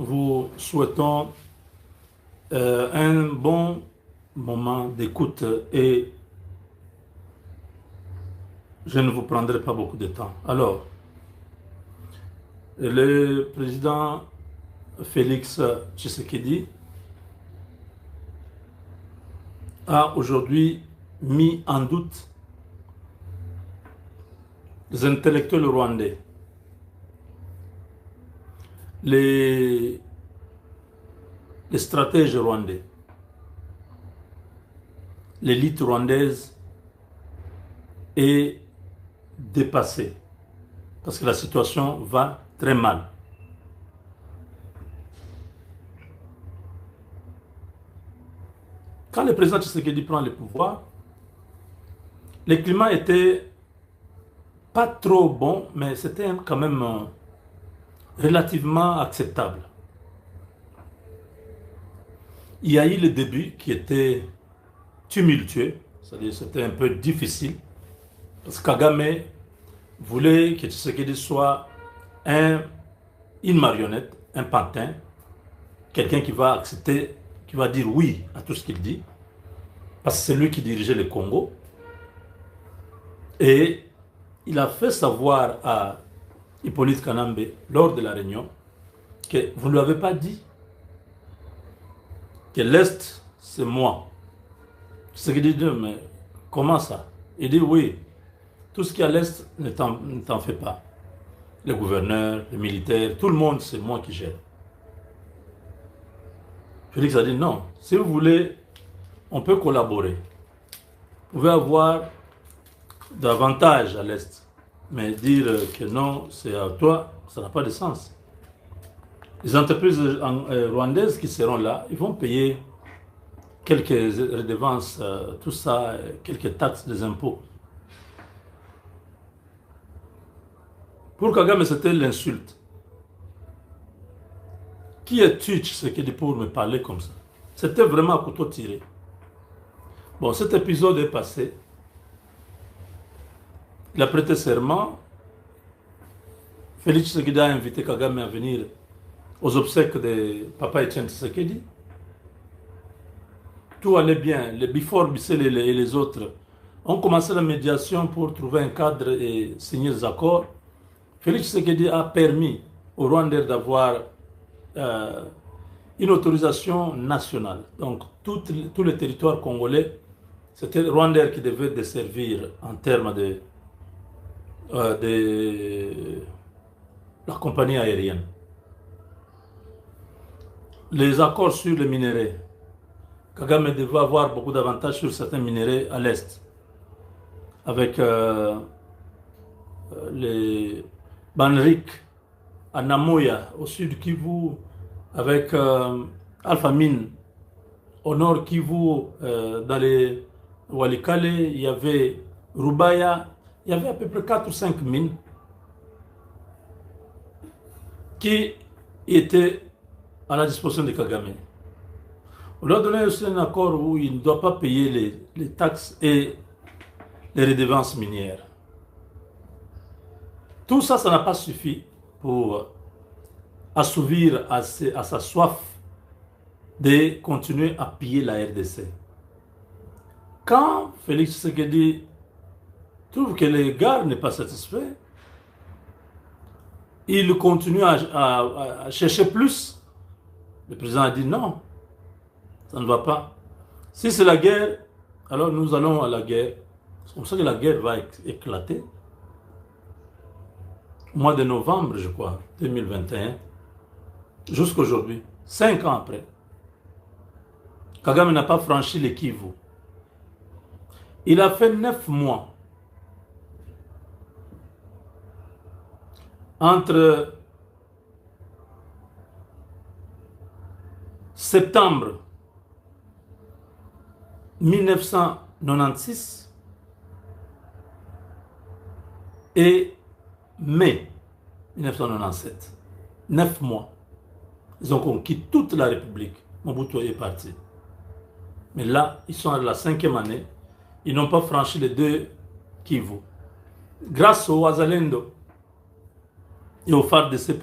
vous souhaitons un bon moment d'écoute et je ne vous prendrai pas beaucoup de temps. Alors, le président Félix Tshisekedi a aujourd'hui mis en doute les intellectuels rwandais, les stratèges rwandais, l'élite rwandaise est dépassée parce que la situation va très mal. Quand le président Tshisekedi prend le pouvoir, le climat était pas trop bon, mais c'était quand même relativement acceptable. Il y a eu le début qui était tumultueux, c'est-à-dire c'était un peu difficile, parce que Kagame voulait que Tshisekedi soit une marionnette, un pantin, quelqu'un qui va accepter, qui va dire oui à tout ce qu'il dit, parce que c'est lui qui dirigeait le Congo. Et il a fait savoir à Hippolyte Kanambe lors de la réunion que vous ne lui avez pas dit que l'Est, c'est moi. Ce qu'il dit, mais comment ça? Il dit oui, tout ce qui est à l'Est, ne t'en fais pas. Le gouverneur, les militaires, tout le monde, c'est moi qui gère. Félix a dit non, si vous voulez, on peut collaborer. Vous pouvez avoir davantage à l'Est, mais dire que non, c'est à toi, ça n'a pas de sens. Les entreprises rwandaises qui seront là, ils vont payer quelques redevances, tout ça, quelques taxes, des impôts. Pour Kagame, c'était l'insulte. Qui es-tu, Tshisekedi, pour me parler comme ça? C'était vraiment à couteau tiré. Bon, cet épisode est passé. Il a prêté serment. Félix Tshisekedi a invité Kagame à venir aux obsèques de Papa Etienne Tshisekedi. Tout allait bien. Les Bifor Bissel et les autres ont commencé la médiation pour trouver un cadre et signer des accords. Félix Tshisekedi a permis aux Rwandais d'avoir une autorisation nationale. Donc, tout le territoire congolais, c'était Rwandais qui devait desservir en termes de la compagnie aérienne. Les accords sur les minéraux. Kagame devait avoir beaucoup d'avantages sur certains minéraux à l'Est. Avec les Banrik à Namoya, au sud Kivu, avec Alpha Mine au nord Kivu, dans les Walikale, il y avait Rubaya, il y avait à peu près 4 ou 5 mines qui étaient à la disposition de Kagame. On leur a donné aussi un accord où il ne doit pas payer les taxes et les redevances minières. Tout ça, ça n'a pas suffi pour assouvir à sa soif de continuer à piller la RDC. Quand Félix Tshisekedi trouve que le gars n'est pas satisfait, il continue à chercher plus. Le président a dit non, ça ne va pas. Si c'est la guerre, alors nous allons à la guerre. C'est comme ça que la guerre va éclater. Au mois de novembre, je crois, 2021, jusqu'à aujourd'hui, 5 ans après, Kagame n'a pas franchi le Kivu. Il a fait 9 mois entre septembre 1996 et mai 1997. 9 mois. Ils ont conquis toute la République. Mobutu est parti. Mais là, ils sont à la 5e année. Ils n'ont pas franchi les 2 Kivu. Grâce au Wazalendo et au phare de ces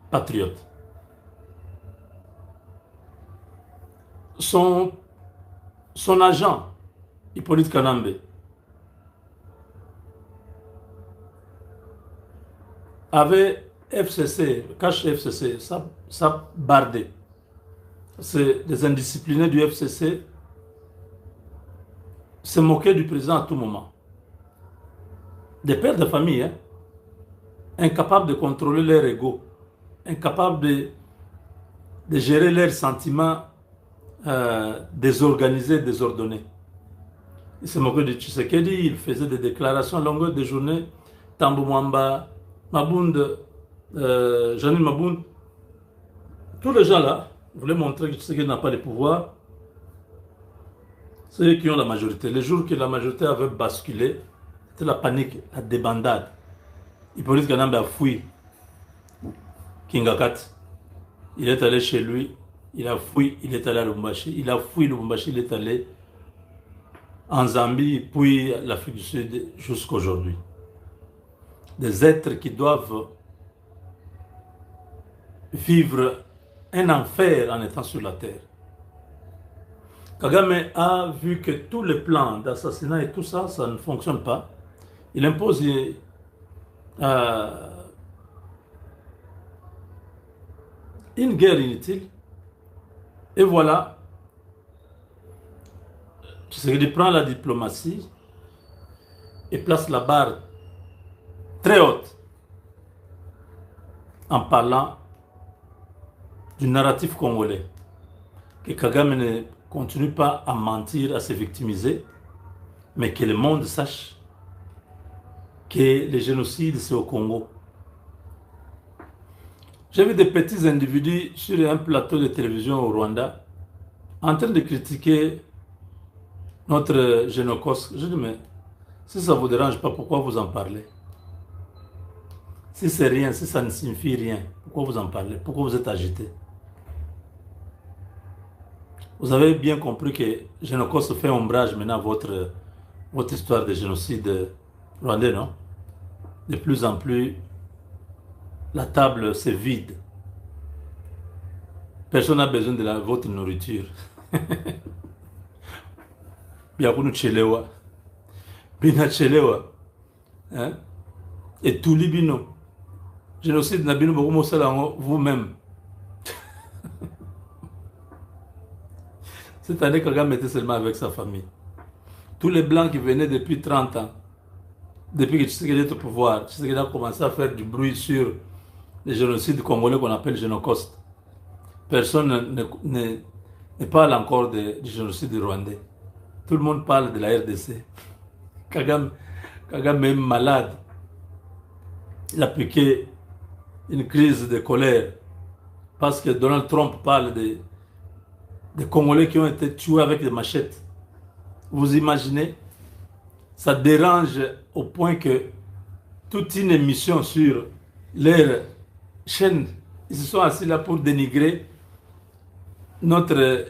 patriotes. son agent, Hippolyte Kanambe, avait FCC, cache FCC, ça bardé. C'est des indisciplinés du FCC se moquaient du président à tout moment. Des pères de famille, hein, incapables de contrôler leur ego, incapables de gérer leurs sentiments désorganisés, désordonnés. Il se moquait de Tshisekedi, il faisait des déclarations à longueur de journée. Tambou Mwamba, Mabound, Janine Mabound, tous les gens là voulaient montrer que Tshisekedi n'a pas de pouvoir. C'est eux qui ont la majorité. Les jours que la majorité avait basculé, c'était la panique, la débandade. Hippolyte Kanambe a fui Kingakat. Il est allé chez lui, il a fui, il est allé à Lubumbashi. Il a fui Lubumbashi, il est allé en Zambie, puis l'Afrique du Sud jusqu'à aujourd'hui. Des êtres qui doivent vivre un enfer en étant sur la terre. Kagame a vu que tous les plans d'assassinat et tout ça, ça ne fonctionne pas. Il impose une guerre inutile. Et voilà, il prend la diplomatie et place la barre très haute en parlant du narratif congolais. Que Kagame ne continue pas à mentir, à se victimiser, mais que le monde sache que le génocide, c'est au Congo. J'ai vu des petits individus sur un plateau de télévision au Rwanda en train de critiquer notre génocide. Je dis, mais si ça ne vous dérange pas, pourquoi vous en parlez? Si c'est rien, si ça ne signifie rien, pourquoi vous en parlez? Pourquoi vous êtes agité? Vous avez bien compris que Génocos fait ombrage maintenant à votre histoire de génocide rwandais, non? De plus en plus, la table se vide. Personne n'a besoin de votre nourriture. Biakunu chelewa. Bina chelewa. Et tout libino. Génocide n'a bino beaucoup vous-même. Cette année, Kagame était seulement avec sa famille. Tous les Blancs qui venaient depuis 30 ans, depuis que Tshisekedi est au pouvoir, Tshisekedi a commencé à faire du bruit sur le génocide congolais qu'on appelle Génocoste. Personne ne parle encore du génocide rwandais. Tout le monde parle de la RDC. Kagame est malade. Il a piqué une crise de colère parce que Donald Trump parle des Congolais qui ont été tués avec des machettes. Vous imaginez? Ça dérange au point que toute une émission sur leur chaîne, ils se sont assis là pour dénigrer notre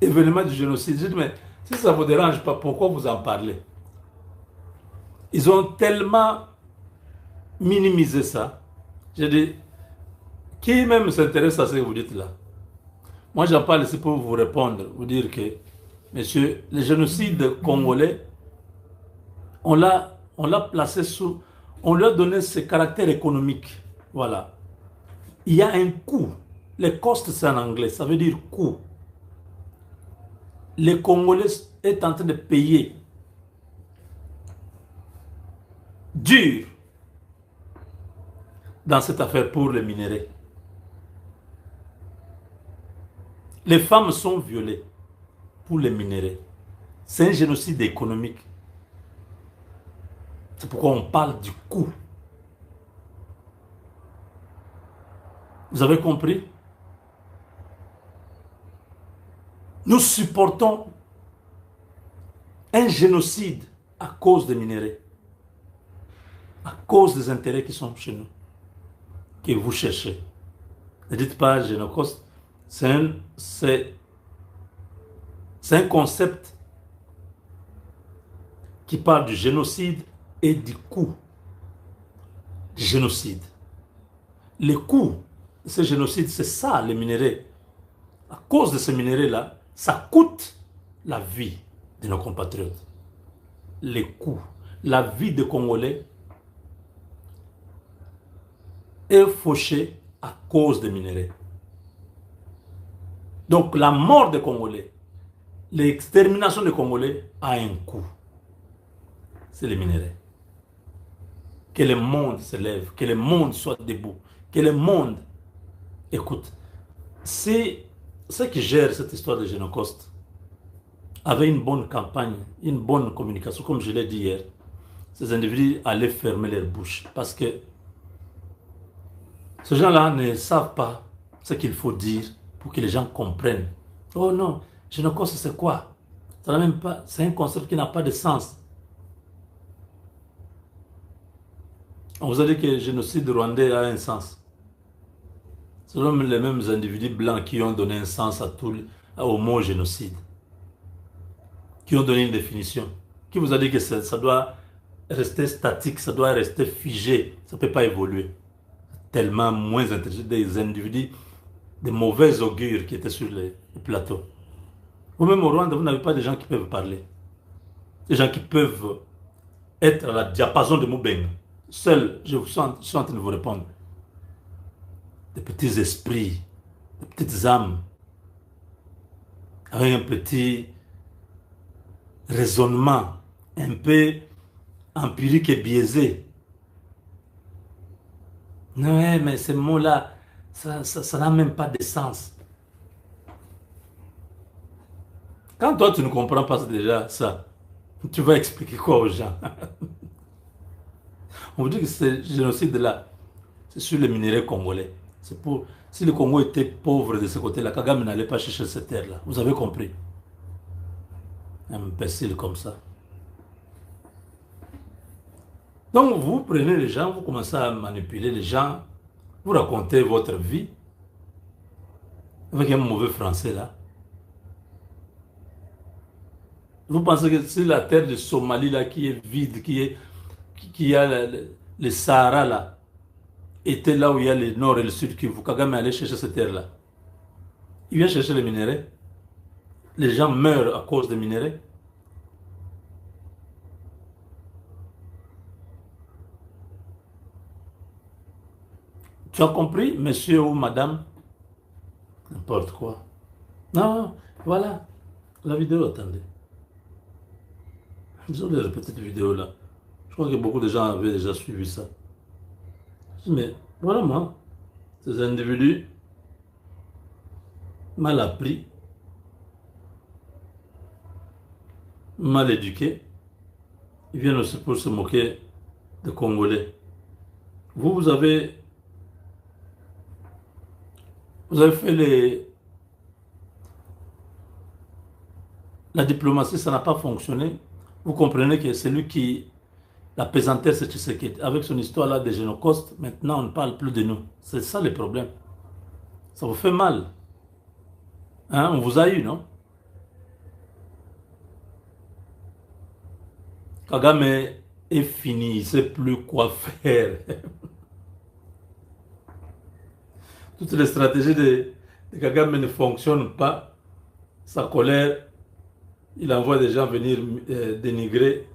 événement du génocide. Je dis, mais si ça ne vous dérange pas, pourquoi vous en parlez? Ils ont tellement minimisé ça. Je dis, qui même s'intéresse à ce que vous dites là? Moi, j'en parle ici pour vous répondre, vous dire que, monsieur, le génocide congolais, on l'a placé sous, on lui a donné ce caractère économique. Voilà. Il y a un coût. Les cost, c'est en anglais, ça veut dire coût. Les Congolais est en train de payer dur dans cette affaire pour les minéraux. Les femmes sont violées pour les minéraux. C'est un génocide économique. C'est pourquoi on parle du coût. Vous avez compris? Nous supportons un génocide à cause des minéraux. À cause des intérêts qui sont chez nous. Que vous cherchez. Ne dites pas génocide. C'est un concept qui parle du génocide et du coût du génocide. Le coût de ce génocide, c'est ça, les minéraux. À cause de ces minéraux-là, ça coûte la vie de nos compatriotes. Les coûts, la vie des Congolais est fauchée à cause des minéraux. Donc la mort des Congolais, l'extermination des Congolais a un coût. C'est les minéraux. Que le monde se lève, que le monde soit debout, que le monde écoute. C'est ceux qui gèrent cette histoire de Génocoste avaient une bonne campagne, une bonne communication, comme je l'ai dit hier. Ces individus allaient fermer leur bouche parce que ces gens-là ne savent pas ce qu'il faut dire pour que les gens comprennent. Oh non, Génocoste c'est quoi? Ça n'a même pas, c'est un concept qui n'a pas de sens. On vous a dit que le génocide rwandais a un sens. Ce sont les mêmes individus blancs qui ont donné un sens au mot génocide. Qui ont donné une définition. Qui vous a dit que ça doit rester statique, ça doit rester figé, ça ne peut pas évoluer. Tellement moins intelligents, des individus, des mauvais augures qui étaient sur les plateaux. Vous-même au Rwanda, vous n'avez pas de gens qui peuvent parler. Des gens qui peuvent être à la diapason de Moubenga. Seul, je suis en train de vous répondre. Des petits esprits, des petites âmes, avec un petit raisonnement un peu empirique et biaisé. Non, mais ces mots-là, ça n'a même pas de sens. Quand toi, tu ne comprends pas déjà ça, tu vas expliquer quoi aux gens? On vous dit que ce génocide-là, c'est sur les minéraux congolais. C'est pour, si le Congo était pauvre de ce côté-là, Kagame n'allait pas chercher cette terre-là. Vous avez compris? Imbécile comme ça. Donc, vous prenez les gens, vous commencez à manipuler les gens, vous racontez votre vie avec un mauvais français là. Vous pensez que c'est la terre de Somalie là qui est vide, qui a le Sahara là, était là où il y a le nord et le sud, que vous Kagame allait chercher cette terre là. Il vient chercher les minéraux. Les gens meurent à cause des minéraux. Tu as compris, monsieur ou madame? N'importe quoi. Non, voilà. La vidéo, attendez. Désolé la petite vidéo là. Je crois que beaucoup de gens avaient déjà suivi ça. Mais voilà moi. Ces individus mal appris, mal éduqués, ils viennent aussi pour se moquer des Congolais. Vous avez fait la diplomatie, ça n'a pas fonctionné. Vous comprenez que celui qui la pesanteur, c'est Tshisekedi. Avec son histoire-là de Génocoste, maintenant on ne parle plus de nous. C'est ça le problème. Ça vous fait mal. Hein? On vous a eu, non? Kagame est fini, il ne sait plus quoi faire. Toutes les stratégies de Kagame ne fonctionnent pas. Sa colère, il envoie des gens venir dénigrer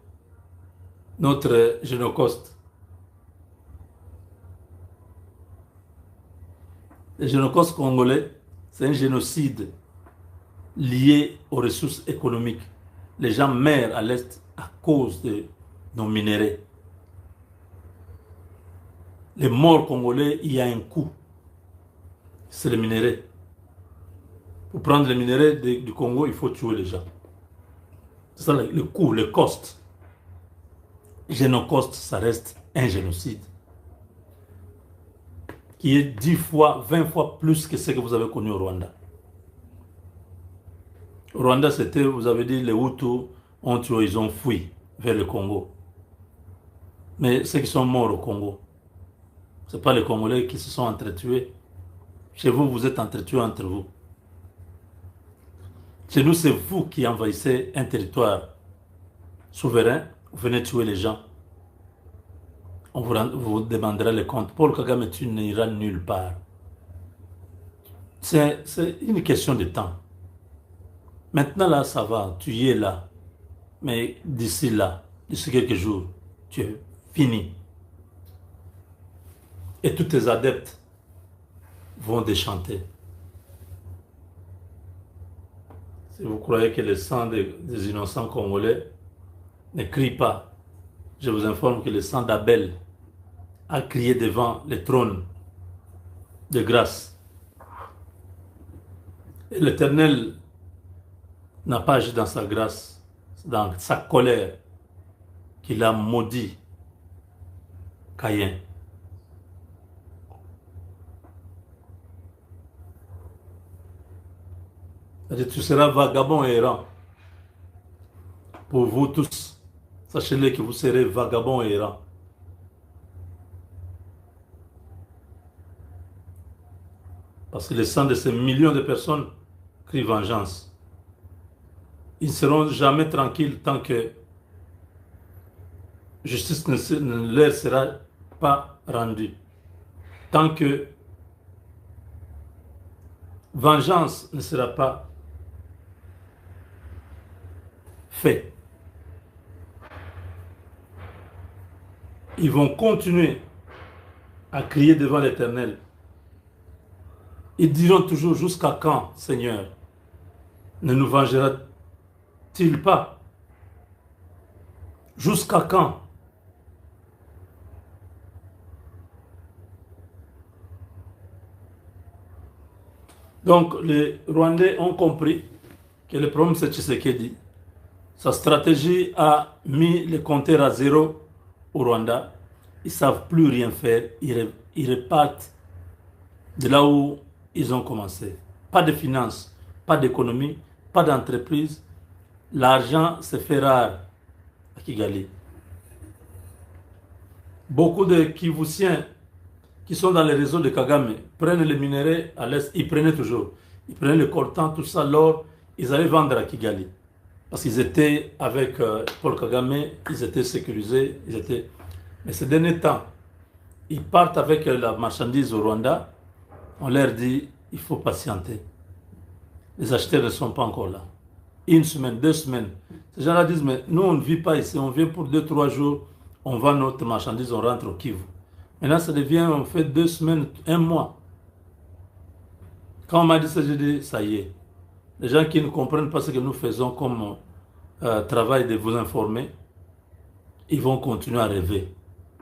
notre Génocoste. Le Génocoste congolais, c'est un génocide lié aux ressources économiques. Les gens meurent à l'Est à cause de nos minéraux. Les morts congolais, il y a un coût. C'est les minéraux. Pour prendre les minéraux du Congo, il faut tuer les gens. C'est ça le coût, le cost. Génocoste, ça reste un génocide qui est 10 fois, 20 fois plus que ce que vous avez connu au Rwanda. Au Rwanda, c'était, vous avez dit, les Hutus ont tué, ils ont fui vers le Congo. Mais ceux qui sont morts au Congo, ce n'est pas les Congolais qui se sont entretués. Chez vous, vous êtes entretués entre vous. Chez nous, c'est vous qui envahissez un territoire souverain. Vous venez tuer les gens. On vous demandera les comptes. Paul Kagame, tu n'iras nulle part. C'est une question de temps. Maintenant, là, ça va, tu y es là. Mais d'ici là, d'ici quelques jours, tu es fini. Et tous tes adeptes vont déchanter. Si vous croyez que le sang des innocents congolais ne crie pas, je vous informe que le sang d'Abel a crié devant le trône de grâce. Et l'Éternel n'a pas agi dans sa grâce, dans sa colère, qu'il a maudit Caïn. C'est-à-dire, tu seras vagabond et errant. Pour vous tous, sachez-le que vous serez vagabond et errant. Parce que le sang de ces millions de personnes crie vengeance. Ils ne seront jamais tranquilles tant que justice ne leur sera pas rendue. Tant que vengeance ne sera pas faite. Ils vont continuer à crier devant l'Éternel. Ils diront toujours: jusqu'à quand, Seigneur, ne nous vengera-t-il pas? Jusqu'à quand? Donc, les Rwandais ont compris que le problème, c'est Tshisekedi. Sa stratégie a mis les compteurs à zéro au Rwanda. Ils ne savent plus rien faire. Ils repartent de là où ils ont commencé. Pas de finances, pas d'économie, pas d'entreprise. L'argent se fait rare à Kigali. Beaucoup de Kivusiens qui sont dans les réseaux de Kagame prennent les minerais à l'est. Ils prenaient toujours. Ils prenaient le coltan, tout ça, l'or. Ils allaient vendre à Kigali. Parce qu'ils étaient avec Paul Kagame, ils étaient sécurisés. Mais ces derniers temps, ils partent avec la marchandise au Rwanda. On leur dit: il faut patienter. Les acheteurs ne sont pas encore là. Une semaine, 2 semaines. Ces gens-là disent: mais nous, on ne vit pas ici. On vient pour 2-3 jours. On vend notre marchandise, on rentre au Kivu. Maintenant, ça devient, on fait 2 semaines, 1 mois. Quand on m'a dit ça, j'ai dit: ça y est. Les gens qui ne comprennent pas ce que nous faisons comme travail de vous informer, ils vont continuer à rêver.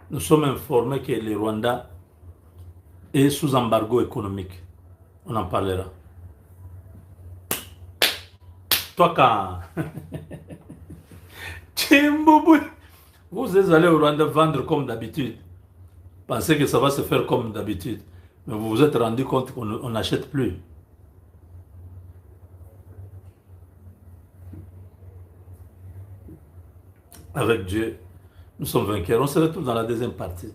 Nous sommes informés que le Rwanda est sous embargo économique. On en parlera. Toi, quand vous êtes allé au Rwanda vendre comme d'habitude. Pensez que ça va se faire comme d'habitude. Mais vous vous êtes rendu compte qu'on n'achète plus. Avec Dieu, nous sommes vainqueurs. On se retrouve dans la deuxième partie.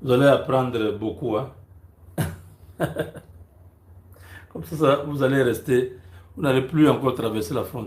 Vous allez apprendre beaucoup. Hein? Comme ça, vous allez rester. Vous n'allez plus encore traverser la frontière.